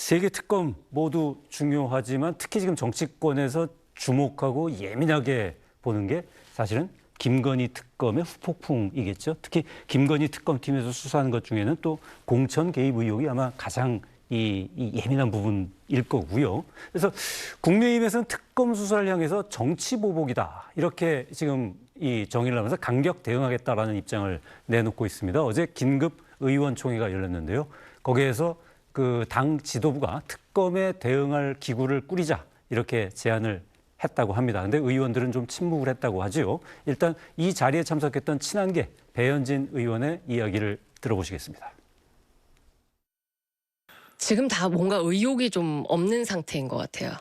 세 개 특검 모두 중요하지만 특히 지금 정치권에서 주목하고 예민하게 보는 게 사실은 김건희 특검의 후폭풍이겠죠. 특히 김건희 특검팀에서 수사하는 것 중에는 또 공천 개입 의혹이 아마 가장 이 예민한 부분일 거고요. 그래서 국민의힘에서는 특검 수사를 향해서 정치 보복이다 이렇게 지금 이 정의를 하면서 강력 대응하겠다라는 입장을 내놓고 있습니다. 어제 긴급 의원총회가 열렸는데요. 거기에서 그 당 지도부가 특검에 대응할 기구를 꾸리자 이렇게 제안을 했다고 합니다. 근데 의원들은 좀 침묵을 했다고 하지요. 일단 이 자리에 참석했던 친한계 배현진 의원의 이야기를 들어보시겠습니다. 지금 다 뭔가 의욕이 좀 없는 상태인 것 같아요.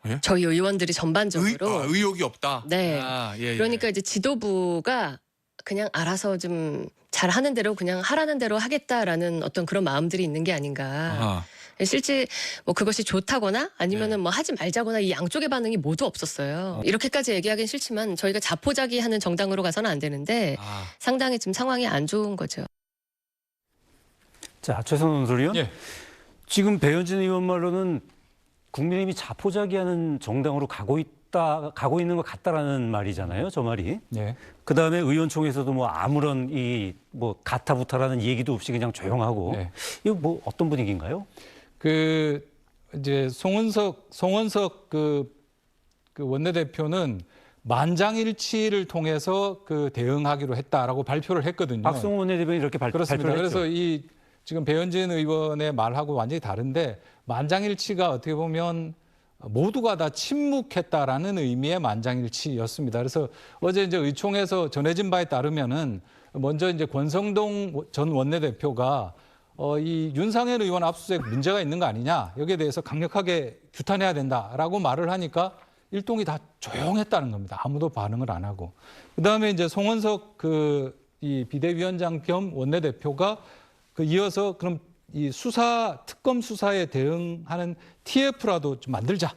예? 저희 의원들이 전반적으로. 의욕이 없다. 네. 예. 그러니까 이제 지도부가 그냥 알아서 좀 잘하는 대로 그냥 하라는 대로 하겠다라는 어떤 그런 마음들이 있는 게 아닌가. 아하. 실제 뭐 그것이 좋다거나 아니면은 뭐 하지 말자거나 이 양쪽의 반응이 모두 없었어요. 이렇게까지 얘기하긴 싫지만 저희가 자포자기하는 정당으로 가서는 안 되는데 상당히 지금 상황이 안 좋은 거죠. 자, 최선원 논설위원. 예. 지금 배현진 의원 말로는 국민의힘이 자포자기하는 정당으로 가고 있는 것 같다라는 말이잖아요. 저 말이. 예. 그다음에 의원총회에서도 뭐 아무런 이 뭐 가타부타라는 얘기도 없이 그냥 조용하고. 네. 이거 뭐 어떤 분위기인가요? 그 이제 송원석 그 원내대표는 만장일치를 통해서 그 대응하기로 했다라고 발표를 했거든요. 박성호 원내대변인 이렇게 그렇습니다. 발표를 했죠. 그래서 이 지금 배현진 의원의 말하고 완전히 다른데 만장일치가 어떻게 보면 모두가 다 침묵했다라는 의미의 만장일치였습니다. 그래서 어제 이제 의총에서 전해진 바에 따르면은 먼저 이제 권성동 전 원내대표가 이 윤상현 의원 압수수색 문제가 있는 거 아니냐, 여기에 대해서 강력하게 규탄해야 된다라고 말을 하니까 일동이 다 조용했다는 겁니다. 아무도 반응을 안 하고. 그다음에 이제 송원석 이 비대위원장 겸 원내대표가 이어서 그럼 이 특검 수사에 대응하는 TF라도 좀 만들자.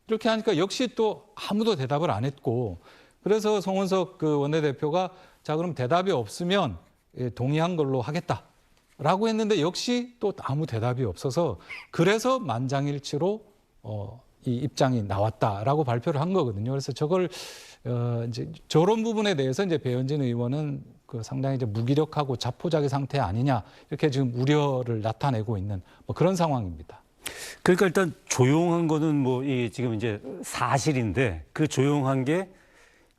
이렇게 하니까 역시 또 아무도 대답을 안 했고, 그래서 송원석 원내대표가 자, 그럼 대답이 없으면 동의한 걸로 하겠다라고 했는데 역시 또 아무 대답이 없어서 그래서 만장일치로 이 입장이 나왔다라고 발표를 한 거거든요. 그래서 저걸 이제 저런 부분에 대해서 이제 배현진 의원은 상당히 이제 무기력하고 자포자기 상태 아니냐, 이렇게 지금 우려를 나타내고 있는 뭐 그런 상황입니다. 그러니까 일단 조용한 거는 뭐 지금 이제 사실인데 그 조용한 게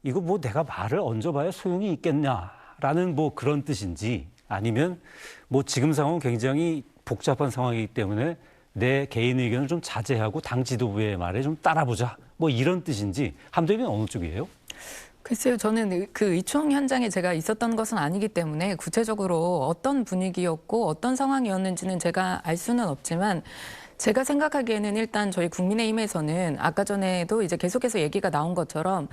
이거 뭐 내가 말을 얹어봐야 소용이 있겠냐라는 뭐 그런 뜻인지, 아니면 뭐 지금 상황은 굉장히 복잡한 상황이기 때문에 내 개인 의견을 좀 자제하고 당 지도부의 말에 좀 따라보자, 뭐 이런 뜻인지, 함대변인 어느 쪽이에요? 글쎄요, 저는 그 의총 현장에 제가 있었던 것은 아니기 때문에 구체적으로 어떤 분위기였고 어떤 상황이었는지는 제가 알 수는 없지만, 제가 생각하기에는 일단 저희 국민의힘에서는 아까 전에도 이제 계속해서 얘기가 나온 것처럼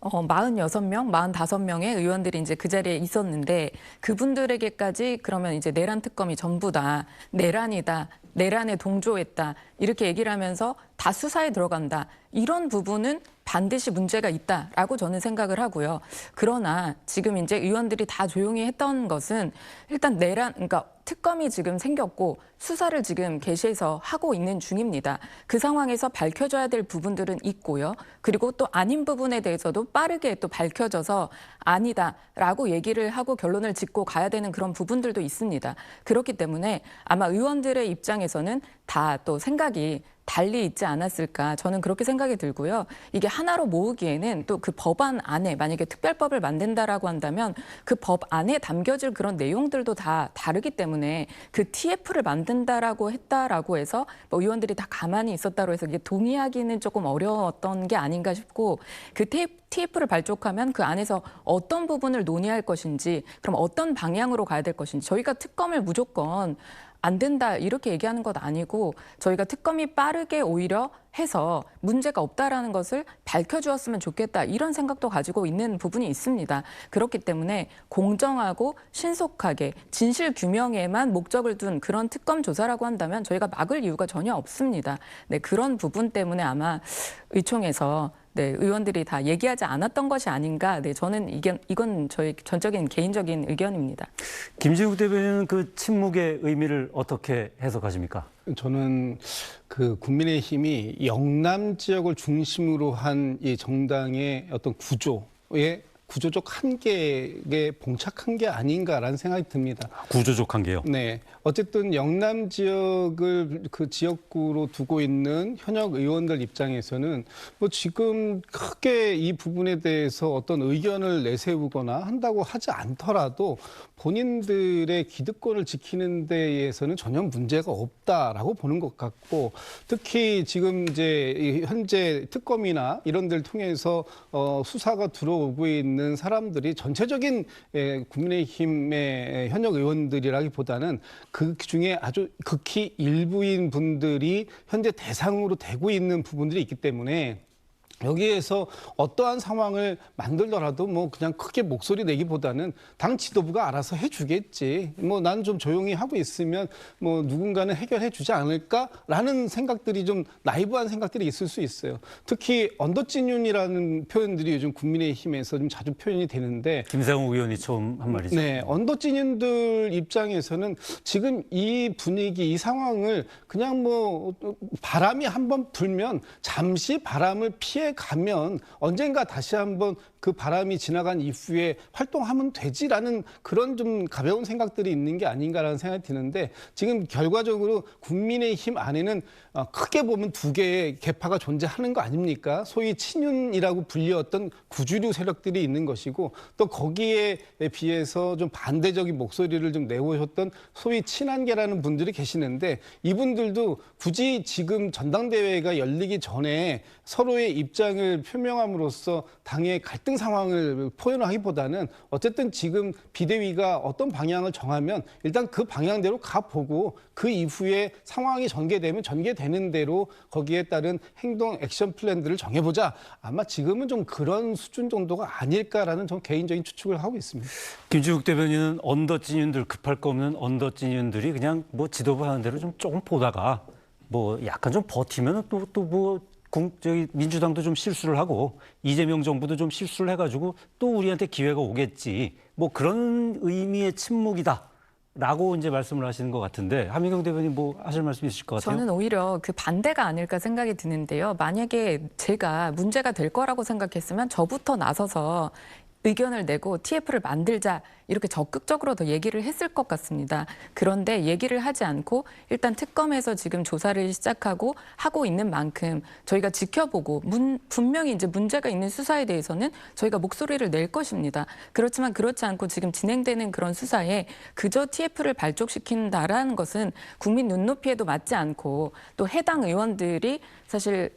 46명, 45명의 의원들이 이제 그 자리에 있었는데, 그분들에게까지 그러면 이제 내란 특검이 전부 다 내란이다, 내란에 동조했다, 이렇게 얘기를 하면서 다 수사에 들어간다, 이런 부분은 반드시 문제가 있다라고 저는 생각을 하고요. 그러나 지금 이제 의원들이 다 조용히 했던 것은 일단 그러니까 특검이 지금 생겼고 수사를 지금 개시해서 하고 있는 중입니다. 그 상황에서 밝혀져야 될 부분들은 있고요. 그리고 또 아닌 부분에 대해서도 빠르게 또 밝혀져서 아니다라고 얘기를 하고 결론을 짓고 가야 되는 그런 부분들도 있습니다. 그렇기 때문에 아마 의원들의 입장에서는 다 또 생각이 달리 있지 않았을까, 저는 그렇게 생각이 들고요. 이게 하나로 모으기에는 또 그 법안 안에 만약에 특별법을 만든다라고 한다면 그 법 안에 담겨질 그런 내용들도 다 다르기 때문에 그 TF를 만든다라고 했다라고 해서 뭐 의원들이 다 가만히 있었다고 해서 이게 동의하기는 조금 어려웠던 게 아닌가 싶고, 그 TF를 발족하면 그 안에서 어떤 부분을 논의할 것인지, 그럼 어떤 방향으로 가야 될 것인지, 저희가 특검을 무조건 안 된다 이렇게 얘기하는 것 아니고, 저희가 특검이 빠르게 오히려 해서 문제가 없다라는 것을 밝혀주었으면 좋겠다, 이런 생각도 가지고 있는 부분이 있습니다. 그렇기 때문에 공정하고 신속하게 진실 규명에만 목적을 둔 그런 특검 조사라고 한다면 저희가 막을 이유가 전혀 없습니다. 네, 그런 부분 때문에 아마 의총에서 의원들이 다 얘기하지 않았던 것이 아닌가. 저는 이건 저희 전적인 개인적인 의견입니다. 김진욱 대변인은 그 침묵의 의미를 어떻게 해석하십니까? 저는 그 국민의힘이 영남 지역을 중심으로 한 이 정당의 어떤 구조적 한계에 봉착한 게 아닌가라는 생각이 듭니다. 구조적 한계요. 네. 어쨌든 영남 지역을 그 지역구로 두고 있는 현역 의원들 입장에서는 뭐 지금 크게 이 부분에 대해서 어떤 의견을 내세우거나 한다고 하지 않더라도 본인들의 기득권을 지키는 데에서는 전혀 문제가 없다라고 보는 것 같고, 특히 지금 이제 현재 특검이나 이런 데를 통해서 수사가 들어오고 있는 사람들이 전체적인 국민의힘의 현역 의원들이라기보다는 그 중에 아주 극히 일부인 분들이 현재 대상으로 되고 있는 부분들이 있기 때문에 여기에서 어떠한 상황을 만들더라도 뭐 그냥 크게 목소리 내기보다는 당 지도부가 알아서 해주겠지. 뭐 나는 좀 조용히 하고 있으면 뭐 누군가는 해결해 주지 않을까라는 생각들이 좀 나이브한 생각들이 있을 수 있어요. 특히 언더찐윤이라는 표현들이 요즘 국민의힘에서 좀 자주 표현이 되는데, 김상욱 의원이 처음 한 말이죠. 네, 언더찐윤들 입장에서는 지금 이 분위기, 이 상황을 그냥 뭐 바람이 한번 불면 잠시 바람을 피해 가면 언젠가 다시 한번 그 바람이 지나간 이후에 활동하면 되지라는 그런 좀 가벼운 생각들이 있는 게 아닌가라는 생각이 드는데, 지금 결과적으로 국민의힘 안에는 크게 보면 두 개의 계파가 존재하는 거 아닙니까? 소위 친윤이라고 불리웠던 구주류 세력들이 있는 것이고, 또 거기에 비해서 좀 반대적인 목소리를 좀 내오셨던 소위 친한계라는 분들이 계시는데, 이분들도 굳이 지금 전당대회가 열리기 전에 서로의 입장을 표명함으로써 당의 갈등 상황을 포현하기보다는 어쨌든 지금 비대위가 어떤 방향을 정하면 일단 그 방향대로 가보고 그 이후에 상황이 전개되면 전개되는 대로 거기에 따른 행동 액션 플랜들을 정해보자. 아마 지금은 좀 그런 수준 정도가 아닐까라는 전 개인적인 추측을 하고 있습니다. 김진욱 대변인은 언더찐윤들, 급할 거 없는 언더찐윤들이 그냥 뭐 지도부 하는 대로 좀 조금 보다가 뭐 약간 좀 버티면 또 저기 민주당도 좀 실수를 하고 이재명 정부도 좀 실수를 해가지고 또 우리한테 기회가 오겠지. 뭐 그런 의미의 침묵이다라고 이제 말씀을 하시는 것 같은데, 하민경 대변인 뭐 하실 말씀 있으실 것 같아요? 저는 오히려 그 반대가 아닐까 생각이 드는데요. 만약에 제가 문제가 될 거라고 생각했으면 저부터 나서서 의견을 내고 TF를 만들자 이렇게 적극적으로 더 얘기를 했을 것 같습니다. 그런데 얘기를 하지 않고 일단 특검에서 지금 조사를 시작하고 하고 있는 만큼 저희가 지켜보고 분명히 이제 문제가 있는 수사에 대해서는 저희가 목소리를 낼 것입니다. 그렇지만 그렇지 않고 지금 진행되는 그런 수사에 그저 TF를 발족시킨다라는 것은 국민 눈높이에도 맞지 않고, 또 해당 의원들이 사실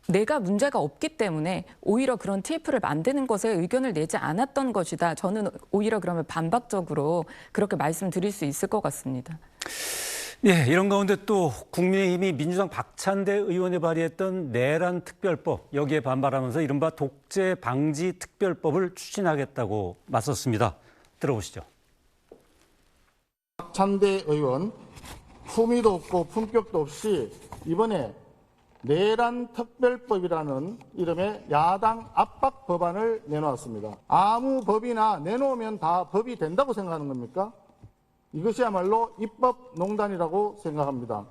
내가 문제가 없기 때문에 오히려 그런 TF를 만드는 것에 의견을 내지 않았던 것이다. 저는 오히려 그러면 반박적으로 그렇게 말씀드릴 수 있을 것 같습니다. 예, 이런 가운데 또 국민의힘이 민주당 박찬대 의원이 발의했던 내란 특별법, 여기에 반발하면서 이른바 독재 방지 특별법을 추진하겠다고 맞섰습니다. 들어보시죠. 박찬대 의원 품위도 없고 품격도 없이 이번에 내란 특별법이라는 이름의 야당 압박 법안을 내놓았습니다. 아무 법이나 내놓으면 다 법이 된다고 생각하는 겁니까? 이것이야말로 입법농단이라고 생각합니다.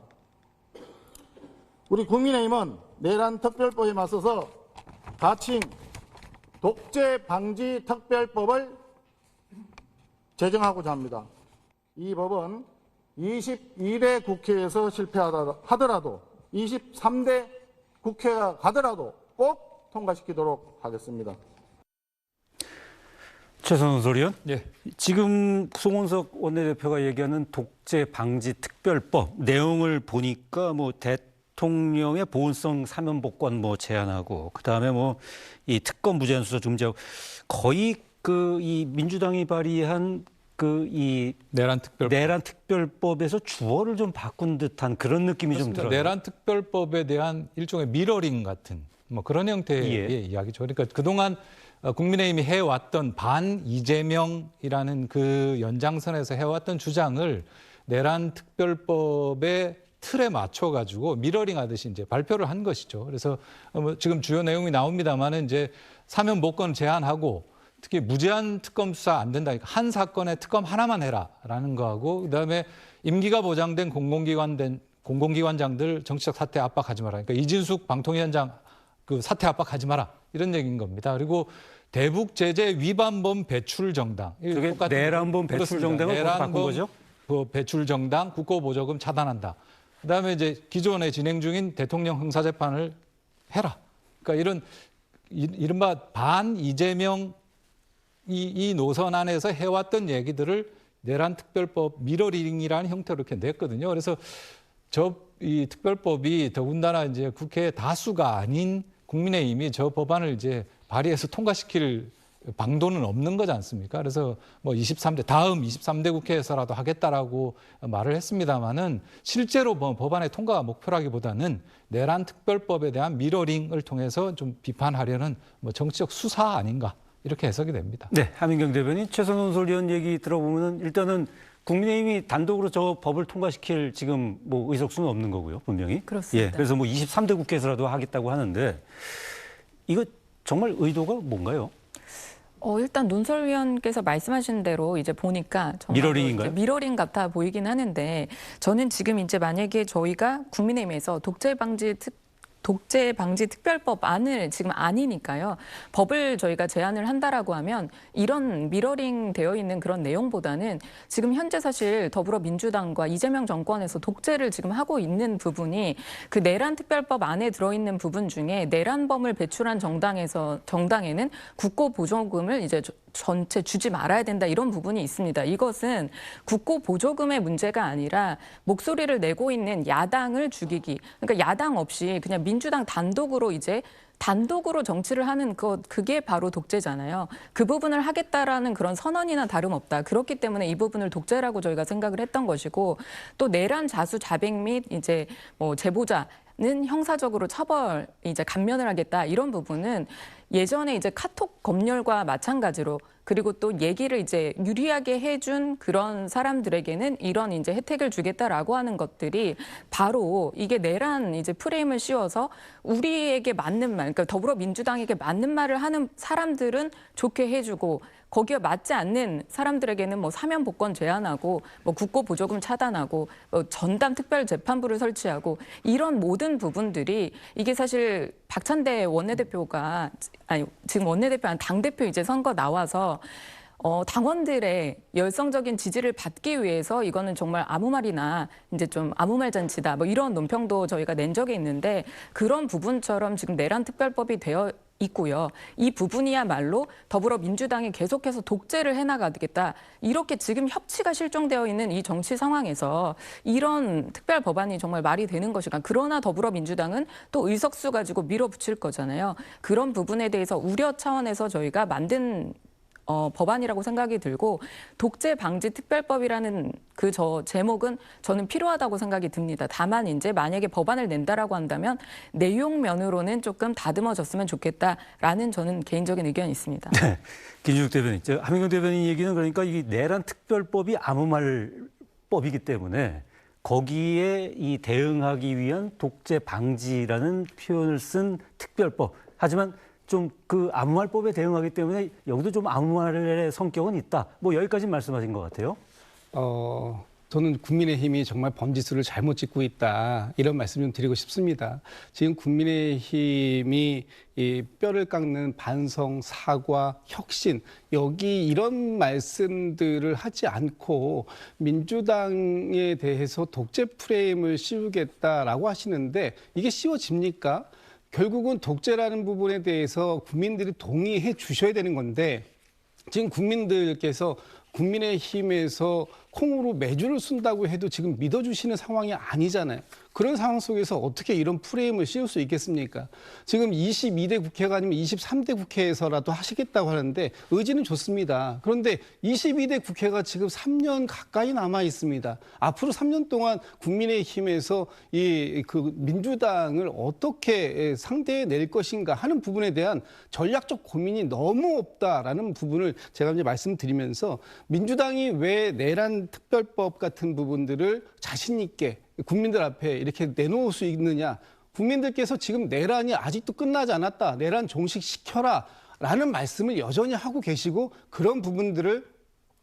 우리 국민의힘은 내란 특별법에 맞서서 가칭 독재 방지 특별법을 제정하고자 합니다. 이 법은 22대 국회에서 실패하더라도 23대 국회가 가더라도 꼭 통과시키도록 하겠습니다. 최선원 소리원. 예. 지금 송원석 원내대표가 얘기하는 독재 방지 특별법 내용을 보니까 뭐 대통령의 보훈성 사면 복권 뭐 제한하고, 그다음에 뭐 이 특검 무제한 수사 중지하고, 거의 그 이 민주당이 발의한 그 이 내란 특별법에서 주어를 좀 바꾼 듯한 그런 느낌이 좀 들어요. 내란 특별법에 대한 일종의 미러링 같은 뭐 그런 형태의 이야기죠. 그러니까 그동안 국민의힘이 해왔던 반 이재명이라는 그 연장선에서 해왔던 주장을 내란 특별법의 틀에 맞춰가지고 미러링 하듯이 이제 발표를 한 것이죠. 그래서 뭐 지금 주요 내용이 나옵니다만은 이제 사면 복권 제한하고, 특히 무제한 특검 수사 안 된다. 한 사건에 특검 하나만 해라라는 거하고, 그다음에 임기가 보장된 공공기관장들 정치적 사퇴 압박하지 마라. 그러니까 이진숙 방통위원장 그 사퇴 압박하지 마라. 이런 얘기인 겁니다. 그리고 대북 제재 위반범 배출 정당. 그게 내란범 배출 정당을 바꾼 거죠? 그 배출 정당 국고보조금 차단한다. 그다음에 이제 기존에 진행 중인 대통령 형사재판을 해라. 그러니까 이런 이른바 반 이재명 이 노선 안에서 해왔던 얘기들을 내란 특별법 미러링이라는 형태로 이렇게 냈거든요. 그래서 이 특별법이 더군다나 이제 국회 다수가 아닌 국민의힘이 저 법안을 이제 발의해서 통과시킬 방도는 없는 거지 않습니까? 그래서 뭐 다음 23대 국회에서라도 하겠다라고 말을 했습니다만은 실제로 법안의 통과가 목표라기보다는 내란 특별법에 대한 미러링을 통해서 좀 비판하려는 뭐 정치적 수사 아닌가 이렇게 해석이 됩니다. 네, 하민경 대변인, 최선원 논설위원 얘기 들어보면은 일단은 국민의힘이 단독으로 저 법을 통과시킬 지금 뭐 의석수는 없는 거고요, 분명히. 그렇습니다. 예, 그래서 뭐 23대 국회에서라도 하겠다고 하는데 이거 정말 의도가 뭔가요? 일단 논설위원께서 말씀하신 대로 이제 보니까 정말 미러링인가요? 이제 미러링 같아 보이긴 하는데 저는 지금 이제 만약에 저희가 국민의힘에서 독재 방지 특별법안을 지금 아니니까요. 법을 저희가 제안을 한다라고 하면 이런 미러링 되어 있는 그런 내용보다는 지금 현재 사실 더불어민주당과 이재명 정권에서 독재를 지금 하고 있는 부분이 그 내란 특별법 안에 들어있는 부분 중에 내란범을 배출한 정당에는 국고 보조금을 이제 전체 주지 말아야 된다 이런 부분이 있습니다. 이것은 국고 보조금의 문제가 아니라 목소리를 내고 있는 야당을 죽이기. 그러니까 야당 없이 그냥 민주당 단독으로 정치를 하는 그게 바로 독재잖아요. 그 부분을 하겠다라는 그런 선언이나 다름없다. 그렇기 때문에 이 부분을 독재라고 저희가 생각을 했던 것이고 또 내란 자수 자백 및 이제 뭐 제보자는 형사적으로 처벌 이제 감면을 하겠다 이런 부분은 예전에 이제 카톡 검열과 마찬가지로 그리고 또 얘기를 이제 유리하게 해준 그런 사람들에게는 이런 이제 혜택을 주겠다라고 하는 것들이 바로 이게 내란 이제 프레임을 씌워서 우리에게 맞는 말, 그러니까 더불어민주당에게 맞는 말을 하는 사람들은 좋게 해주고 거기에 맞지 않는 사람들에게는 뭐 사면 복권 제한하고 뭐 국고 보조금 차단하고 전담 특별 재판부를 설치하고 이런 모든 부분들이 이게 사실 박찬대 원내대표가 지금 원내대표 한 당대표 이제 선거 나와서 당원들의 열성적인 지지를 받기 위해서 이거는 정말 아무 말이나 이제 좀 아무 말 잔치다 뭐 이런 논평도 저희가 낸 적이 있는데 그런 부분처럼 지금 내란 특별법이 되어 있고요. 이 부분이야말로 더불어민주당이 계속해서 독재를 해나가겠다. 이렇게 지금 협치가 실종되어 있는 이 정치 상황에서 이런 특별 법안이 정말 말이 되는 것인가. 그러나 더불어민주당은 또 의석수 가지고 밀어붙일 거잖아요. 그런 부분에 대해서 우려 차원에서 저희가 만든 법안이라고 생각이 들고 독재 방지 특별법이라는 그 제목은 저는 필요하다고 생각이 듭니다. 다만 이제 만약에 법안을 낸다라고 한다면 내용 면으로는 조금 다듬어졌으면 좋겠다라는 저는 개인적인 의견이 있습니다. 네, 김준욱 대변인, 하민경 대변인 얘기는 그러니까 이 내란 특별법이 아무 말법이기 때문에 거기에 이 대응하기 위한 독재 방지라는 표현을 쓴 특별법. 하지만 좀 그 아무 말법에 대응하기 때문에 여기도 좀 아무 말의 성격은 있다. 뭐 여기까지 말씀하신 것 같아요. 저는 국민의힘이 정말 범지수를 잘못 짓고 있다. 이런 말씀 좀 드리고 싶습니다. 지금 국민의힘이 이 뼈를 깎는 반성, 사과, 혁신, 여기 이런 말씀들을 하지 않고 민주당에 대해서 독재 프레임을 씌우겠다라고 하시는데 이게 씌워집니까? 결국은 독재라는 부분에 대해서 국민들이 동의해 주셔야 되는 건데 지금 국민들께서 국민의힘에서 콩으로 매주를 쓴다고 해도 지금 믿어주시는 상황이 아니잖아요. 그런 상황 속에서 어떻게 이런 프레임을 씌울 수 있겠습니까? 지금 22대 국회가 아니면 23대 국회에서라도 하시겠다고 하는데 의지는 좋습니다. 그런데 22대 국회가 지금 3년 가까이 남아 있습니다. 앞으로 3년 동안 국민의힘에서 그 민주당을 어떻게 상대해 낼 것인가 하는 부분에 대한 전략적 고민이 너무 없다라는 부분을 제가 이제 말씀드리면서 민주당이 왜 내란 특별법 같은 부분들을 자신 있게 국민들 앞에 이렇게 내놓을 수 있느냐. 국민들께서 지금 내란이 아직도 끝나지 않았다. 내란 종식시켜라. 라는 말씀을 여전히 하고 계시고 그런 부분들을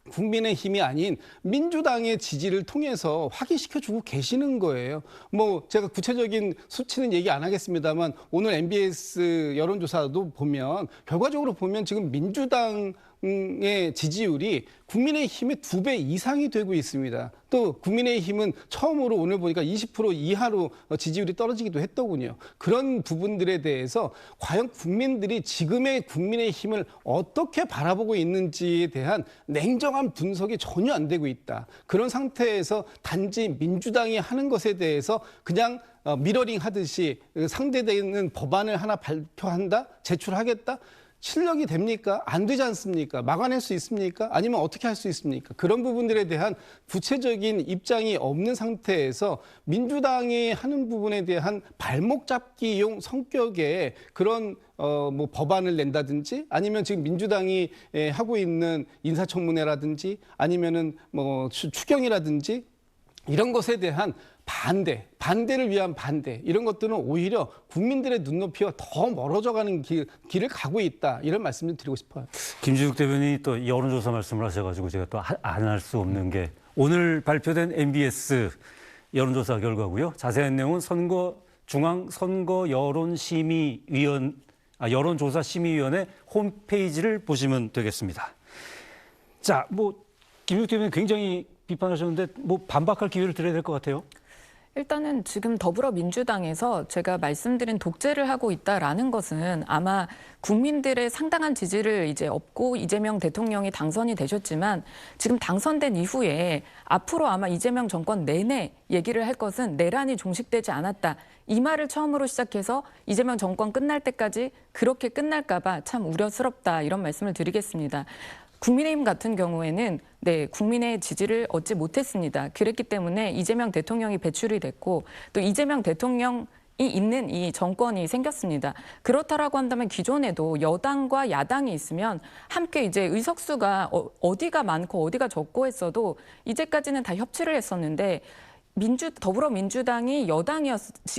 국민의힘이 아닌 민주당의 지지를 통해서 확인시켜주고 계시는 거예요. 뭐 제가 구체적인 수치는 얘기 안 하겠습니다만 오늘 MBS 여론조사도 보면 결과적으로 보면 지금 민주당의 지지율이 국민의힘의 2배 이상이 되고 있습니다. 또 국민의힘은 처음으로 오늘 보니까 20% 이하로 지지율이 떨어지기도 했더군요. 그런 부분들에 대해서 과연 국민들이 지금의 국민의힘을 어떻게 바라보고 있는지에 대한 냉정한 분석이 전혀 안 되고 있다. 그런 상태에서 단지 민주당이 하는 것에 대해서 그냥 미러링 하듯이 상대되는 법안을 하나 발표한다? 제출하겠다? 실력이 됩니까? 안 되지 않습니까? 막아낼 수 있습니까? 아니면 어떻게 할 수 있습니까? 그런 부분들에 대한 구체적인 입장이 없는 상태에서 민주당이 하는 부분에 대한 발목 잡기용 성격의 그런 뭐 법안을 낸다든지 아니면 지금 민주당이 하고 있는 인사청문회라든지 아니면은 뭐 추경이라든지 이런 것에 대한 반대를 위한 반대 이런 것들은 오히려 국민들의 눈높이와 더 멀어져가는 길을 가고 있다 이런 말씀을 드리고 싶어요. 김진욱 대변인이 또 여론조사 말씀을 하셔가지고 제가 또 안 할 수 없는 게 오늘 발표된 MBS 여론조사 결과고요. 자세한 내용은 중앙선거 여론조사심의위원회 홈페이지를 보시면 되겠습니다. 자, 뭐 김진욱 대변인 굉장히 비판하셨는데 뭐 반박할 기회를 드려야 될 것 같아요. 일단은 지금 더불어민주당에서 제가 말씀드린 독재를 하고 있다라는 것은 아마 국민들의 상당한 지지를 이제 얻고 이재명 대통령이 당선이 되셨지만 지금 당선된 이후에 앞으로 아마 이재명 정권 내내 얘기를 할 것은 내란이 종식되지 않았다. 이 말을 처음으로 시작해서 이재명 정권 끝날 때까지 그렇게 끝날까 봐 참 우려스럽다 이런 말씀을 드리겠습니다. 국민의힘 같은 경우에는 국민의 지지를 얻지 못했습니다. 그랬기 때문에 이재명 대통령이 배출이 됐고 또 이재명 대통령이 있는 이 정권이 생겼습니다. 그렇다라고 한다면 기존에도 여당과 야당이 있으면 함께 이제 의석수가 어디가 많고 어디가 적고 했어도 이제까지는 다 협치를 했었는데 더불어민주당이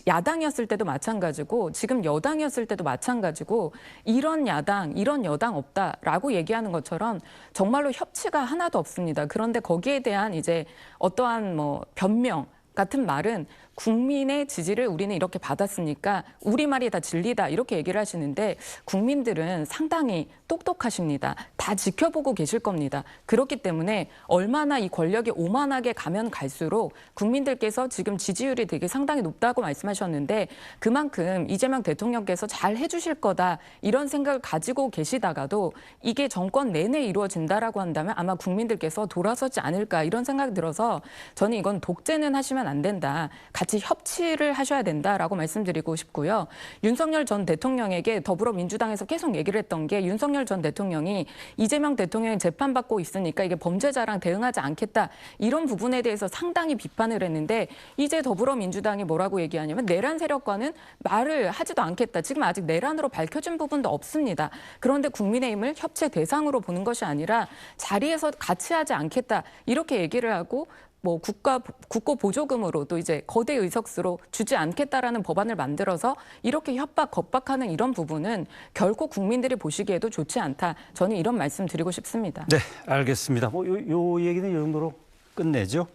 야당이었을 때도 마찬가지고 지금 여당이었을 때도 마찬가지고 이런 야당, 이런 여당 없다라고 얘기하는 것처럼 정말로 협치가 하나도 없습니다. 그런데 거기에 대한 이제 어떠한 뭐 변명 같은 말은 국민의 지지를 우리는 이렇게 받았으니까 우리 말이 다 진리다 이렇게 얘기를 하시는데 국민들은 상당히 똑똑하십니다. 다 지켜보고 계실 겁니다. 그렇기 때문에 얼마나 이 권력이 오만하게 가면 갈수록 국민들께서 지금 지지율이 되게 상당히 높다고 말씀하셨는데 그만큼 이재명 대통령께서 잘 해주실 거다 이런 생각을 가지고 계시다가도 이게 정권 내내 이루어진다라고 한다면 아마 국민들께서 돌아서지 않을까 이런 생각이 들어서 저는 이건 독재는 하시면 안 된다. 같이 협치를 하셔야 된다라고 말씀드리고 싶고요. 윤석열 전 대통령에게 더불어민주당에서 계속 얘기를 했던 게 윤석열 전 대통령이 이재명 대통령이 재판받고 있으니까 이게 범죄자랑 대응하지 않겠다. 이런 부분에 대해서 상당히 비판을 했는데 이제 더불어민주당이 뭐라고 얘기하냐면 내란 세력과는 말을 하지도 않겠다. 지금 아직 내란으로 밝혀진 부분도 없습니다. 그런데 국민의힘을 협치 대상으로 보는 것이 아니라 자리에서 같이 하지 않겠다. 이렇게 얘기를 하고 뭐 국고 보조금으로도 이제 거대 의석수로 주지 않겠다라는 법안을 만들어서 이렇게 협박, 겁박하는 이런 부분은 결코 국민들이 보시기에도 좋지 않다. 저는 이런 말씀 드리고 싶습니다. 네, 알겠습니다. 요 얘기는 이 정도로 끝내죠.